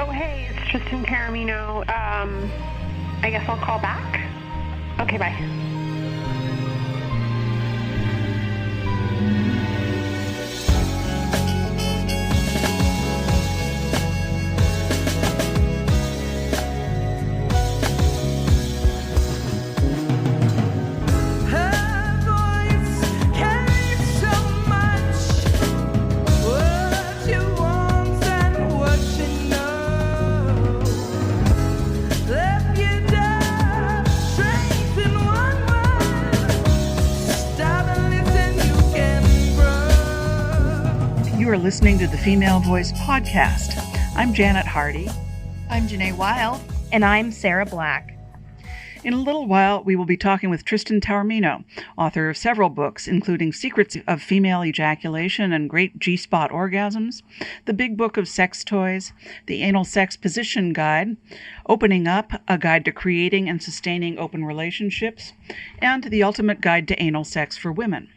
Oh, hey, it's Tristan Taormino. I guess I'll call back. Okay, bye. You are listening to the Female Voice Podcast. I'm Janet Hardy. I'm Jenée Wilde. And I'm Sarah Black. In a little while, we will be talking with Tristan Taormino, author of several books, including Secrets of Female Ejaculation and Great G-Spot Orgasms, The Big Book of Sex Toys, The Anal Sex Position Guide, Opening Up, A Guide to Creating and Sustaining Open Relationships, and The Ultimate Guide to Anal Sex for Women.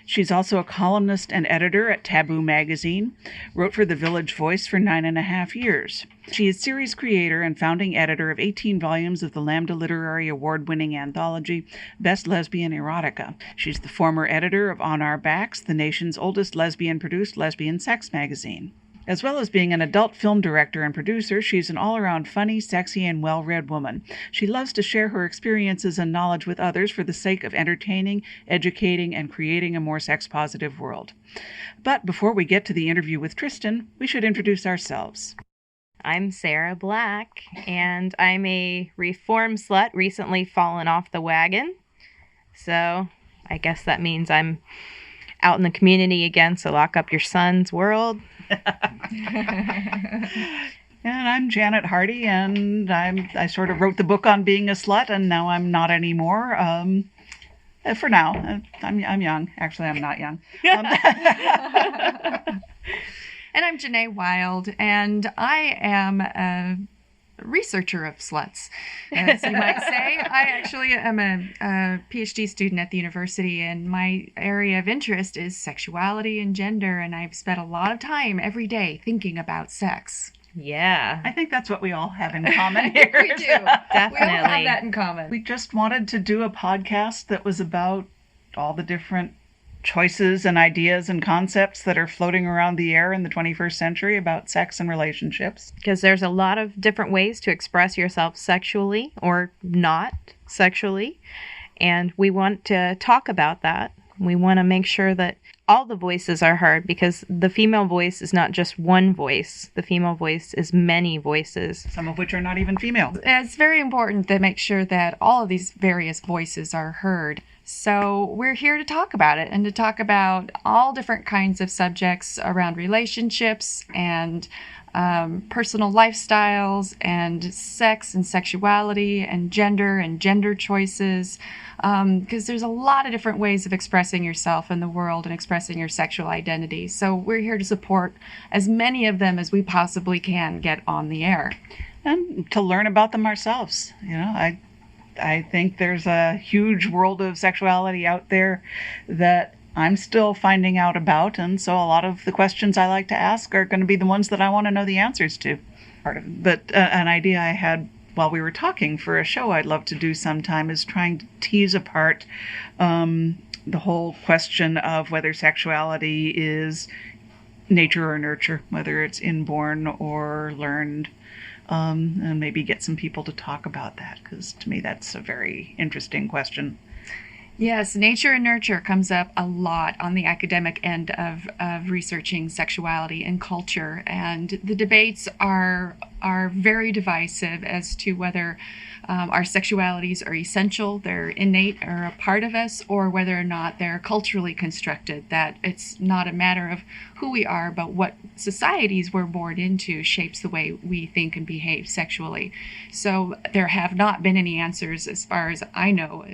She's also a columnist and editor at Taboo magazine, wrote for The Village Voice for 9.5 years. She is series creator and founding editor of 18 volumes of the Lambda Literary Award-winning anthology, Best Lesbian Erotica. She's the former editor of On Our Backs, the nation's oldest lesbian-produced lesbian sex magazine. As well as being an adult film director and producer, she's an all-around funny, sexy, and well-read woman. She loves to share her experiences and knowledge with others for the sake of entertaining, educating, and creating a more sex-positive world. But before we get to the interview with Tristan, we should introduce ourselves. I'm Sarah Black, and I'm a reformed slut recently fallen off the wagon. So I guess that means I'm out in the community again, so lock up your son's world. And I'm Janet Hardy, and I sort of wrote the book on being a slut, and now I'm not anymore. For now, I'm young. Actually, I'm not young. And I'm Jenée Wilde, and I am a researcher of sluts, as you might say. I actually am a PhD student at the university, and my area of interest is sexuality and gender, and I've spent a lot of time every day thinking about sex. Yeah. I think that's what we all have in common here. We do. Definitely. We all have that in common. We just wanted to do a podcast that was about all the different choices and ideas and concepts that are floating around the air in the 21st century about sex and relationships. Because there's a lot of different ways to express yourself sexually or not sexually. And we want to talk about that. We want to make sure that all the voices are heard, because the female voice is not just one voice. The female voice is many voices. Some of which are not even female. It's very important to make sure that all of these various voices are heard. So we're here to talk about it and to talk about all different kinds of subjects around relationships and personal lifestyles and sex and sexuality and gender choices. Because there's a lot of different ways of expressing yourself in the world and expressing your sexual identity. So we're here to support as many of them as we possibly can get on the air. And to learn about them ourselves. You know, I think there's a huge world of sexuality out there that I'm still finding out about, and so a lot of the questions I like to ask are going to be the ones that I want to know the answers to. But an idea I had while we were talking for a show I'd love to do sometime is trying to tease apart the whole question of whether sexuality is nature or nurture, whether it's inborn or learned. And maybe get some people to talk about that, because to me that's a very interesting question. Yes, nature and nurture comes up a lot on the academic end of researching sexuality and culture, and the debates are very divisive as to whether our sexualities are essential, they're innate or a part of us, or whether or not they're culturally constructed, that it's not a matter of who we are, but what societies we're born into shapes the way we think and behave sexually. So there have not been any answers, as far as I know,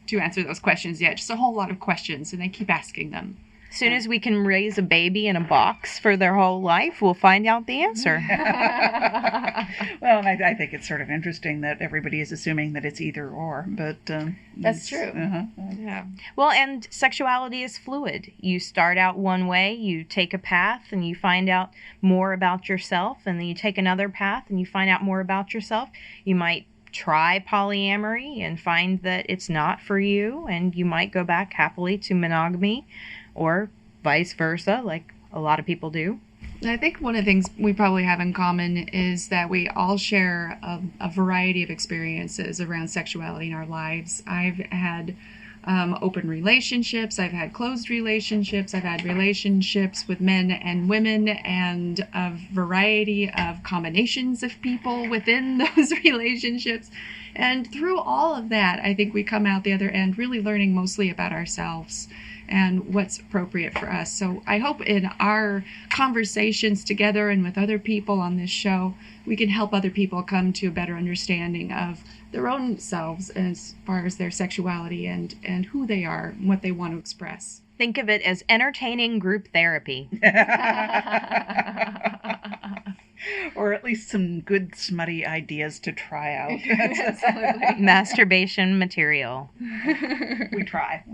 to answer those questions yet. Just a whole lot of questions, and they keep asking them. As soon as we can raise a baby in a box for their whole life, we'll find out the answer. Well, and I think it's sort of interesting that everybody is assuming that it's either or, but That's true. Yeah. Well, and sexuality is fluid. You start out one way, you take a path, and you find out more about yourself, and then you take another path, and you find out more about yourself. You might try polyamory and find that it's not for you, and you might go back happily to monogamy, or vice versa, like a lot of people do. I think one of the things we probably have in common is that we all share a variety of experiences around sexuality in our lives. I've had open relationships, I've had closed relationships, I've had relationships with men and women, and a variety of combinations of people within those relationships. And through all of that, I think we come out the other end really learning mostly about ourselves and what's appropriate for us. So I hope in our conversations together and with other people on this show, we can help other people come to a better understanding of their own selves as far as their sexuality and who they are and what they want to express. Think of it as entertaining group therapy. Or at least some good smutty ideas to try out. Absolutely. Masturbation material. We do try.